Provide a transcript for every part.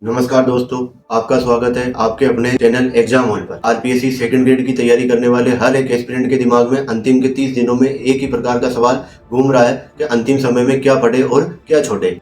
नमस्कार दोस्तों, आपका स्वागत है आपके अपने चैनल एग्जाम हॉल पर। आरपीएससी सेकंड ग्रेड की तैयारी करने वाले हर एक एस्पिरेंट के दिमाग में अंतिम के 30 दिनों में एक ही प्रकार का सवाल घूम रहा है कि अंतिम समय में क्या पढ़े और क्या छोड़े।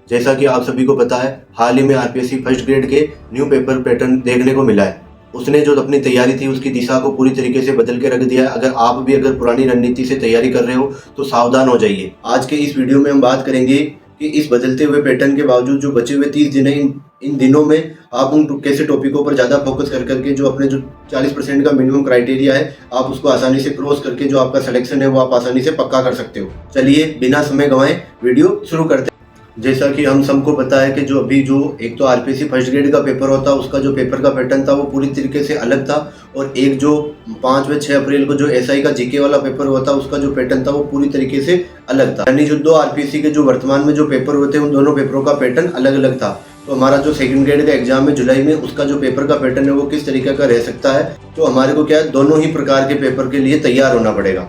जैसा कि आप सभी को पता है, हाल ही में आरपीएससी फर्स्ट ग्रेड के न्यू पेपर पैटर्न देखने को मिला है। उसने जो अपनी तैयारी थी उसकी दिशा को पूरी तरीके से बदल के रख दिया है। अगर आप भी पुरानी रणनीति से तैयारी कर रहे हो तो सावधान हो जाइए। आज के इस वीडियो में हम बात करेंगे कि इस बदलते हुए पैटर्न के बावजूद जो बचे हुए 30 दिन हैं, इन दिनों में आप उन कैसे टॉपिकों पर ज़्यादा फोकस कर करके जो अपने जो 40% का मिनिमम क्राइटेरिया है आप उसको आसानी से क्रॉस करके जो आपका सिलेक्शन है वो आप आसानी से पक्का कर सकते हो। चलिए बिना समय गंवाए वीडियो शुरू करते हैं। जैसा कि हम सबको पता है कि जो अभी जो एक तो आरपीएससी फर्स्ट ग्रेड का पेपर होता है उसका जो पेपर का पैटर्न था वो पूरी तरीके से अलग था, और एक जो 5 व 6 अप्रैल को जो एसआई का जीके वाला पेपर हुआ था उसका जो पैटर्न था वो पूरी तरीके से अलग था। यानी जो दो आरपीएससी के जो वर्तमान में जो पेपर होते हैं उन दोनों पेपरों का पैटर्न अलग अलग था। तो हमारा जो सेकंड ग्रेड का एग्जाम है जुलाई में, उसका जो पेपर का पैटर्न है वो किस तरीके का रह सकता है, तो हमारे को क्या है दोनों ही प्रकार के पेपर के लिए तैयार होना पड़ेगा।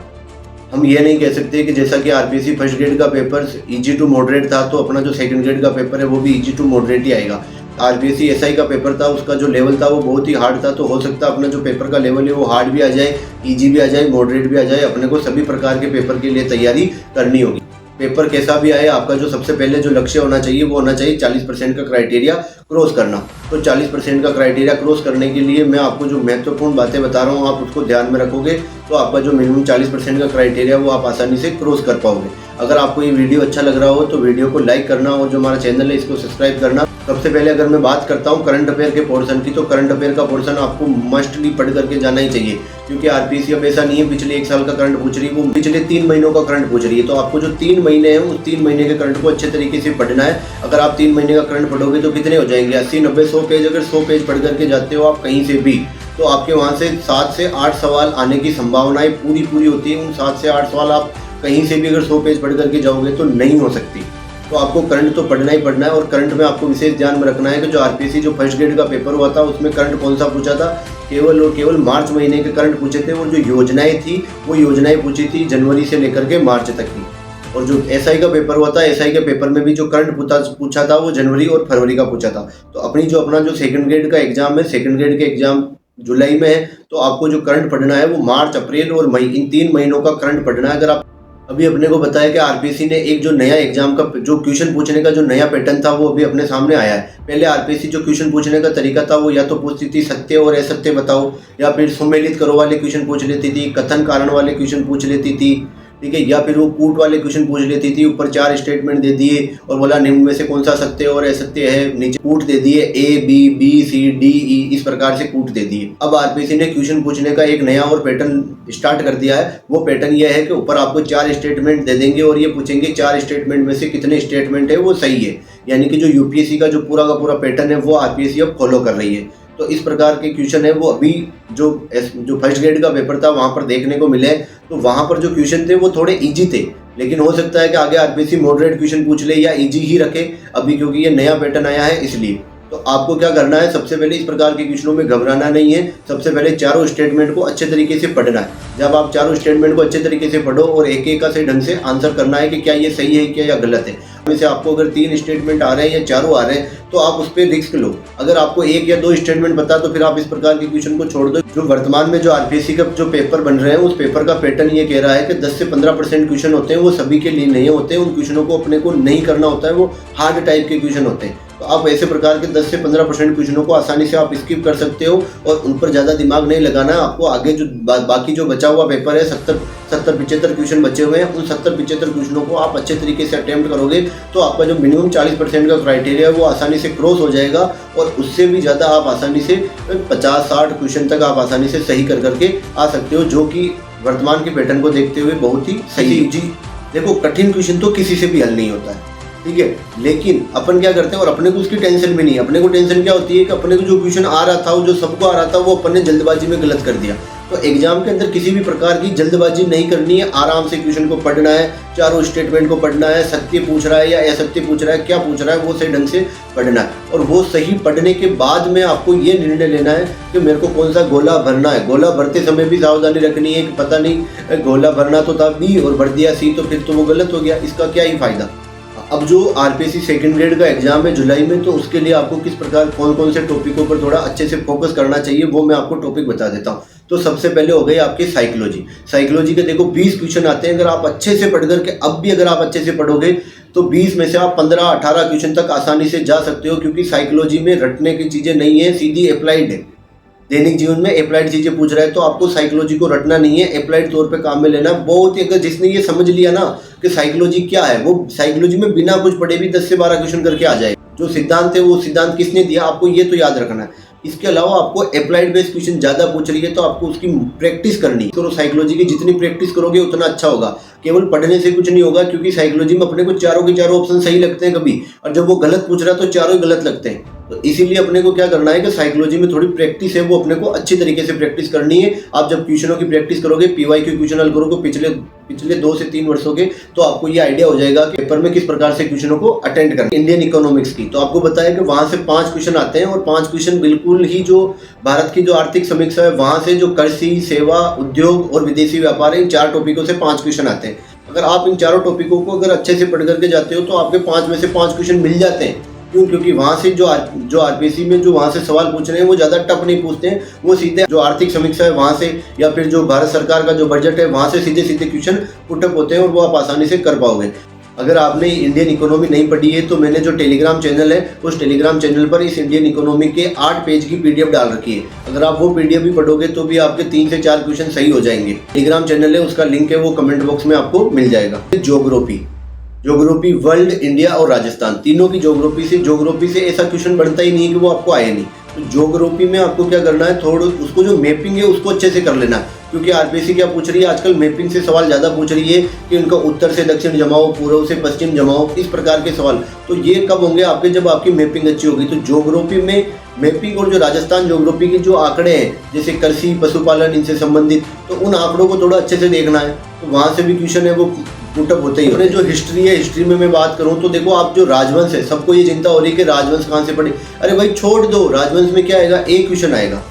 हम ये नहीं कह सकते कि जैसा कि आरपीएससी फर्स्ट ग्रेड का पेपर इजी टू मॉडरेट था तो अपना जो सेकंड ग्रेड का पेपर है वो भी इजी टू मॉडरेट ही आएगा। आरपीएससी एसआई का पेपर था, उसका जो लेवल था वो बहुत ही हार्ड था, तो हो सकता है अपना जो पेपर का लेवल है वो हार्ड भी आ जाए, इजी भी आ जाए, मॉडरेट भी आ जाए। अपने को सभी प्रकार के पेपर के लिए तैयारी करनी होगी। पेपर कैसा भी आए, आपका जो सबसे पहले जो लक्ष्य होना चाहिए वो होना चाहिए 40% का क्राइटेरिया क्रॉस करना। तो 40% का क्राइटेरिया क्रॉस करने के लिए मैं आपको जो महत्वपूर्ण बातें बता रहा हूँ आप उसको ध्यान में रखोगे तो आपका जो मिनिमम 40% का क्राइटेरिया वो आप आसानी से क्रॉस कर पाओगे। अगर आपको ये वीडियो अच्छा लग रहा हो तो वीडियो को लाइक करना और जो हमारा चैनल है इसको सब्सक्राइब करना। सबसे पहले अगर मैं बात करता हूँ करंट अफेयर के पोर्शन की, तो करंट अफेयर का पोर्शन आपको मस्टली पढ़ करके जाना ही चाहिए, क्योंकि आरपीएससी अब ऐसा नहीं है पिछले 1 साल का करंट पूछ रही है, वो पिछले 3 महीनों का करंट पूछ रही है। तो आपको जो 3 महीने हैं उस 3 महीने के करंट को अच्छे तरीके से पढ़ना है। अगर आप 3 महीने का करंट पढ़ोगे तो कितने हो जाएंगे 80, 90, 100 पेज। अगर 100 पेज पढ़ करके जाते हो आप कहीं से भी, तो आपके वहाँ से 7 से 8 सवाल आने की संभावनाएं पूरी होती है। उन 7 से 8 सवाल आप कहीं से भी अगर 100 पेज पढ़ करके जाओगे तो नहीं हो सकती। तो आपको करंट तो पढ़ना ही पढ़ना है, और करंट में आपको विशेष ध्यान में रखना है कि जो आरपीएससी जो फर्स्ट ग्रेड का पेपर हुआ था उसमें करंट कौन सा पूछा था, केवल और केवल मार्च महीने के करंट पूछे थे, और जो योजनाएं थी वो योजनाएं पूछी थी जनवरी से लेकर के मार्च तक की। और जो एसआई का पेपर हुआ था, एसआई के पेपर में भी जो करंट पूछा था वो जनवरी और फरवरी का पूछा था। तो अपना जो सेकंड ग्रेड का एग्जाम है, सेकंड ग्रेड के एग्जाम जुलाई में है, तो आपको जो करंट पढ़ना है वो मार्च, अप्रैल और मई, इन 3 महीनों का करंट पढ़ना है। अगर आप अभी अपने को बताया कि आरपीएससी ने एक जो नया एग्जाम का जो क्वेश्चन पूछने का जो नया पैटर्न था वो अभी अपने सामने आया है। पहले आरपीएससी जो क्वेश्चन पूछने का तरीका था वो या तो पूछती थी सत्य और असत्य बताओ, या फिर सम्मिलित करो वाले क्वेश्चन पूछ लेती थी, कथन कारण वाले क्वेश्चन पूछ लेती थी, ठीक है, या फिर वो कूट वाले क्वेश्चन पूछ लेती थी। ऊपर 4 स्टेटमेंट दे दिए और बोला निम्न में से कौन सा सत्य और असत्य है, नीचे कूट दे दिए A B B C D E, इस प्रकार से कूट दे दिए। अब आरपीएससी ने क्वेश्चन पूछने का एक नया और पैटर्न स्टार्ट कर दिया है। वो पैटर्न यह है कि ऊपर आपको 4 स्टेटमेंट दे देंगे और ये पूछेंगे 4 स्टेटमेंट में से कितने स्टेटमेंट है वो सही है। यानी कि जो यूपीएससी का जो पूरा का पूरा पैटर्न है वो आरपीएससी अब फॉलो कर रही है। तो इस प्रकार के क्वेश्चन है वो अभी जो फर्स्ट ग्रेड का पेपर था वहाँ पर देखने को मिले। तो वहाँ पर जो क्वेश्चन थे वो थोड़े इजी थे, लेकिन हो सकता है कि आगे आरपीएससी मॉडरेट क्वेश्चन पूछ ले या इजी ही रखे अभी, क्योंकि ये नया पैटर्न आया है इसलिए। तो आपको क्या करना है, सबसे पहले इस प्रकार के क्वेश्चनों में घबराना नहीं है। सबसे पहले 4 स्टेटमेंट को अच्छे तरीके से पढ़ना है। जब आप 4 स्टेटमेंट को अच्छे तरीके से पढ़ो और एक एक का से ढंग से आंसर करना है कि क्या ये सही है क्या या गलत है। वैसे आपको अगर 3 स्टेटमेंट आ रहे हैं या 4 आ रहे हैं तो आप उस पर रिस्क लो। अगर आपको 1 या 2 स्टेटमेंट बता तो फिर आप इस प्रकार के क्वेश्चन को छोड़ दो। जो वर्तमान में जो आरपीएससी का जो पेपर बन रहे हैं उस पेपर का पैटर्न ये कह रहा है कि 10 से 15% क्वेश्चन होते हैं वो सभी के लिए नहीं होते हैं। उन क्वेश्चनों को अपने को नहीं करना होता है, वो हार्ड टाइप के क्वेश्चन होते हैं। तो आप ऐसे प्रकार के 10 से 15% क्वेश्चनों को आसानी से आप स्किप कर सकते हो और उन पर ज़्यादा दिमाग नहीं लगाना है। आपको आगे जो बाकी जो बचा हुआ पेपर है 70-75 क्वेश्चन बचे हुए हैं, उन 70-75 क्वेश्चनों को आप अच्छे तरीके से अटेम्प्ट करोगे तो आपका जो मिनिमम 40% का क्राइटेरिया है वो आसानी से क्रॉस हो जाएगा, और उससे भी ज़्यादा आप आसानी से 50-60 क्वेश्चन तक आप आसानी से सही कर करके आ सकते हो, जो कि वर्तमान के पैटर्न को देखते हुए बहुत ही सही जी। देखो, कठिन क्वेश्चन तो किसी से भी हल नहीं होता है, ठीक है, लेकिन अपन क्या करते हैं और अपने को उसकी टेंशन भी नहीं। अपने को टेंशन क्या होती है कि अपने को जो क्वेश्चन आ रहा था वो जो सबको आ रहा था वो अपन ने जल्दबाजी में गलत कर दिया। तो एग्जाम के अंदर किसी भी प्रकार की जल्दबाजी नहीं करनी है। आराम से क्वेश्चन को पढ़ना है, 4 स्टेटमेंट को पढ़ना है, सत्य पूछ रहा है या असत्य पूछ रहा है, क्या पूछ रहा है वो सही ढंग से पढ़ना है। और वो सही पढ़ने के बाद में आपको ये निर्णय लेना है कि मेरे को कौन सा गोला भरना है। गोला भरते समय भी सावधानी रखनी है कि पता नहीं गोला भरना तो था बी और भर दिया सी, तो फिर तो वो गलत हो गया, इसका क्या ही फायदा। अब जो आरपीएससी सेकंड ग्रेड का एग्जाम है जुलाई में, तो उसके लिए आपको किस प्रकार कौन कौन से टॉपिकों पर थोड़ा अच्छे से फोकस करना चाहिए वो मैं आपको टॉपिक बता देता हूँ। तो सबसे पहले हो गई आपकी साइकोलॉजी के देखो 20 क्वेश्चन आते हैं। अगर आप अच्छे से पढ़ करके अब भी अगर आप अच्छे से पढ़ोगे तो 20 में से आप 15-18 क्वेश्चन तक आसानी से जा सकते हो, क्योंकि साइकोलॉजी में रटने की चीज़ें नहीं है, सीधी अप्लाइड है। दैनिक जीवन में अप्लाइड चीजें पूछ रहा है, तो आपको साइकोलॉजी को रटना नहीं है, अप्लाइड तौर पे काम में लेना बहुत ही। अगर जिसने ये समझ लिया ना कि साइकोलॉजी क्या है, वो साइकोलॉजी में बिना कुछ पढ़े भी 10 से 12 क्वेश्चन करके आ जाए। जो सिद्धांत है वो सिद्धांत किसने दिया आपको, ये तो याद रखना है। इसके अलावा आपको अप्लाइड बेस्ड क्वेश्चन ज्यादा पूछ रही है, तो आपको उसकी प्रैक्टिस करनी है। तो साइकोलॉजी की जितनी प्रैक्टिस करोगे उतना अच्छा होगा। केवल पढ़ने से कुछ नहीं होगा, क्योंकि साइकोलॉजी में अपने को चारों के चारों ऑप्शन सही लगते हैं कभी, और जब वो गलत पूछ रहा है तो चारों ही गलत लगते हैं। तो इसीलिए अपने को क्या करना है कि साइकोलॉजी में थोड़ी प्रैक्टिस है वो अपने को अच्छी तरीके से प्रैक्टिस करनी है। आप जब क्वेश्चनों की प्रैक्टिस करोगे, पीवाईक्यू क्वेश्चन हल करोगे पिछले 2 से 3 वर्षों के, तो आपको ये आइडिया हो जाएगा कि पेपर में किस प्रकार से क्वेश्चनों को अटेंड करना। इंडियन इकोनॉमिक्स की तो आपको बताया कि वहां से 5 क्वेश्चन आते हैं, और 5 क्वेश्चन बिल्कुल ही जो भारत की जो आर्थिक समीक्षा है वहां से, जो कृषि, सेवा, उद्योग और विदेशी व्यापार है, इन 4 टॉपिकों से 5 क्वेश्चन आते हैं। अगर आप इन चारों टॉपिकों को अगर अच्छे से पढ़ करके जाते हो तो आपके 5 में से 5 क्वेश्चन मिल जाते हैं। क्यों? क्योंकि वहां से जो आरपीएससी में जो वहां से सवाल पूछ रहे हैं वो ज्यादा टफ नहीं पूछते हैं, वो सीधे जो आर्थिक समीक्षा है वहां से, या फिर जो भारत सरकार का जो बजट है वहां से सीधे सीधे क्वेश्चन पुटअप होते हैं, और वो आप आसानी से कर पाओगे। अगर आपने इंडियन इकोनॉमी नहीं पढ़ी है तो मैंने जो टेलीग्राम चैनल है उस टेलीग्राम चैनल पर इस इंडियन इकोनॉमी के 8 पेज की पीडीएफ डाल रखी है। अगर आप वो पीडीएफ भी पढ़ोगे तो भी आपके 3 से 4 क्वेश्चन सही हो जाएंगे। टेलीग्राम चैनल है, उसका लिंक है वो कमेंट बॉक्स में आपको मिल जाएगा। ज्योग्राफी वर्ल्ड, इंडिया और राजस्थान, तीनों की ज्योग्राफी से ऐसा क्वेश्चन बनता ही नहीं है कि वो आपको आए नहीं। तो ज्योग्राफी में आपको क्या करना है, थोड़ा उसको जो मैपिंग है उसको अच्छे से कर लेना है, क्योंकि आरपीएससी क्या पूछ रही है आजकल, मैपिंग से सवाल ज्यादा पूछ रही है कि उनका उत्तर से दक्षिण जमाओ, पूर्व से पश्चिम जमाओ, इस प्रकार के सवाल। तो ये कब होंगे आपके, जब आपकी मैपिंग अच्छी होगी। तो ज्योग्राफी में मैपिंग और जो राजस्थान ज्योग्राफी के जो आंकड़े हैं, जैसे कृषि, पशुपालन, इनसे संबंधित, तो उन आंकड़ों को थोड़ा अच्छे से देखना है। तो वहां से भी क्वेश्चन है वो पुटअप होते ही। अपने जो हिस्ट्री है, हिस्ट्री में मैं बात करूं तो देखो, आप जो राजवंश है, सबको ये चिंता हो रही है कि राजवंश कहां से पढ़े। अरे भाई छोड़ दो, राजवंश में क्या आएगा, एक क्वेश्चन आएगा,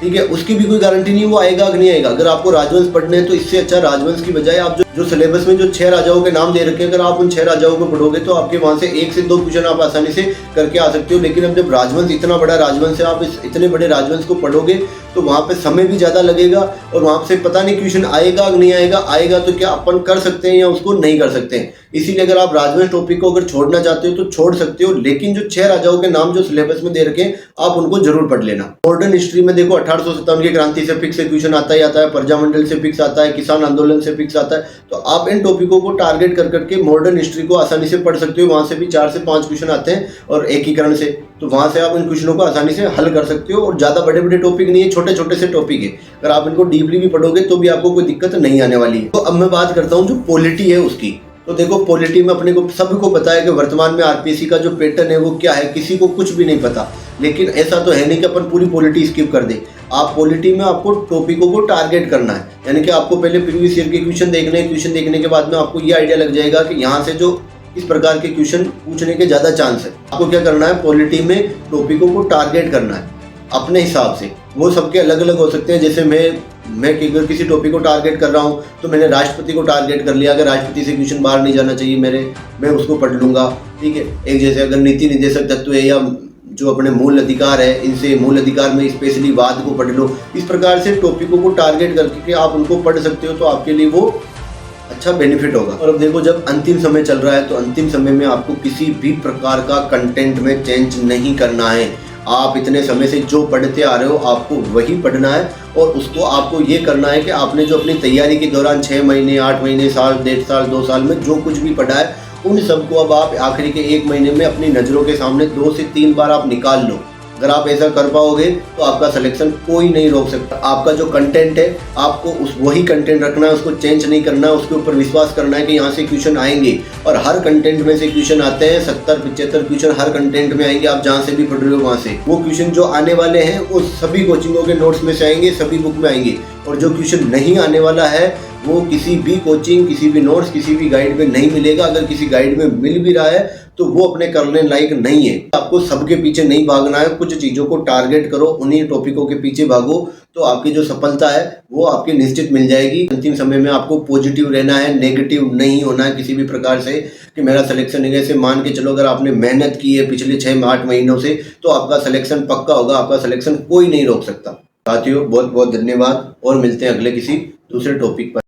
ठीक है, उसकी भी कोई गारंटी नहीं वो आएगा कि नहीं आएगा। अगर आपको राजवंश पढ़ने हैं तो इससे अच्छा राजवंश की बजाय आप जो सिलेबस में जो 6 राजाओं के नाम दे रखे हैं, अगर आप उन 6 राजाओं को पढ़ोगे तो आपके वहां से 1 से 2 क्वेश्चन आप आसानी से करके आ सकते हो। लेकिन अब जब राजवंश, इतना बड़ा राजवंश है, आप इस इतने बड़े राजवंश को पढ़ोगे तो वहां पे समय भी ज्यादा लगेगा, और वहां से पता नहीं क्वेश्चन आएगा कि नहीं आएगा। आएगा तो क्या अपन कर सकते हैं या उसको नहीं कर सकते हैं। इसीलिए अगर आप राजवंश टॉपिक को अगर छोड़ना चाहते हो तो छोड़ सकते हो, लेकिन जो 6 राजाओं के नाम जो सिलेबस में दे रखे हैं आप उनको जरूर पढ़ लेना। मॉडर्न हिस्ट्री में देखो 1857 की क्रांति से फिक्स क्वेश्चन आता है, प्रजामंडल से फिक्स आता है, किसान आंदोलन से फिक्स आता है। तो आप इन टॉपिकों को टारगेट कर करके मॉडर्न हिस्ट्री को आसानी से पढ़ सकते हो। वहां से भी 4 से 5 क्वेश्चन आते हैं, और एकीकरण से, तो वहां से आप इन क्वेश्चनों को आसानी से हल कर सकते हो। और ज्यादा बड़े बड़े टॉपिक नहीं है, छोटे छोटे से टॉपिक है, अगर आप इनको डीपली भी पढ़ोगे तो भी आपको कोई दिक्कत नहीं आने वाली है। तो अब मैं बात करता हूँ जो पॉलिटी है उसकी। तो देखो, पॉलिटी में अपने को सबको पता है कि वर्तमान में आरपीएससी का जो पैटर्न है वो क्या है, किसी को कुछ भी नहीं पता। लेकिन ऐसा तो है नहीं कि अपन पूरी पॉलिटी स्किप कर दे। आप पॉलिटी में आपको टॉपिकों को टारगेट करना है, यानी कि आपको पहले प्रीवियस ईयर के क्वेश्चन देखने हैं। क्वेश्चन देखने के बाद में आपको ये आइडिया लग जाएगा कि यहाँ से जो इस प्रकार के क्वेश्चन पूछने के ज्यादा चांस है। आपको क्या करना है, पॉलिटी में टॉपिकों को टारगेट करना है अपने हिसाब से। वो सबके अलग अलग हो सकते हैं। जैसे मैं अगर किसी टॉपिक को टारगेट कर रहा हूँ तो मैंने राष्ट्रपति को टारगेट कर लिया, अगर राष्ट्रपति से क्वेश्चन बाहर नहीं जाना चाहिए मैं उसको पढ़ लूंगा, ठीक है। एक जैसे अगर नीति निर्देशक तत्व है, या जो अपने मूल अधिकार है, इनसे मूल अधिकार में स्पेशली वाद को पढ़ लो। इस प्रकार से टॉपिकों को टारगेट करके आप उनको पढ़ सकते हो, तो आपके लिए वो अच्छा बेनिफिट होगा। और अब देखो, जब अंतिम समय चल रहा है तो अंतिम समय में आपको किसी भी प्रकार का कंटेंट में चेंज नहीं करना है। आप इतने समय से जो पढ़ते आ रहे हो आपको वही पढ़ना है, और उसको आपको ये करना है कि आपने जो अपनी तैयारी के दौरान 6 महीने, 8 महीने, साल, 1.5 साल, 2 साल में जो कुछ भी पढ़ा है उन सबको अब आप आखिरी के 1 महीने में अपनी नज़रों के सामने 2 से 3 बार आप निकाल लो। अगर आप ऐसा कर पाओगे तो आपका सिलेक्शन कोई नहीं रोक सकता। आपका जो कंटेंट है आपको वही कंटेंट रखना है, उसको चेंज नहीं करना है। उसके ऊपर विश्वास करना है कि यहाँ से क्वेश्चन आएंगे, और हर कंटेंट में से क्वेश्चन आते हैं। 70-75 क्वेश्चन हर कंटेंट में आएंगे। आप जहाँ से भी पढ़ रहे हो वहाँ से वो क्वेश्चन जो आने वाले हैं वो सभी कोचिंगों के नोट्स में से आएंगे, सभी बुक में आएंगे। और जो क्वेश्चन नहीं आने वाला है वो किसी भी कोचिंग, किसी भी नोट्स, किसी भी गाइड में नहीं मिलेगा। अगर किसी गाइड में मिल भी रहा है तो वो अपने करने लायक नहीं है। आपको सबके पीछे नहीं भागना है, कुछ चीज़ों को टारगेट करो, उन्हीं टॉपिकों के पीछे भागो, तो आपकी जो सफलता है वो आपकी निश्चित मिल जाएगी। अंतिम समय में आपको पॉजिटिव रहना है, नेगेटिव नहीं होना है किसी भी प्रकार से कि मेरा सिलेक्शन नहीं है। ऐसे मान के चलो, अगर आपने मेहनत की है पिछले 6-8 महीनों से, तो आपका सिलेक्शन पक्का होगा, आपका सिलेक्शन कोई नहीं रोक सकता। साथियों, बहुत बहुत धन्यवाद और मिलते हैं अगले किसी दूसरे टॉपिक पर।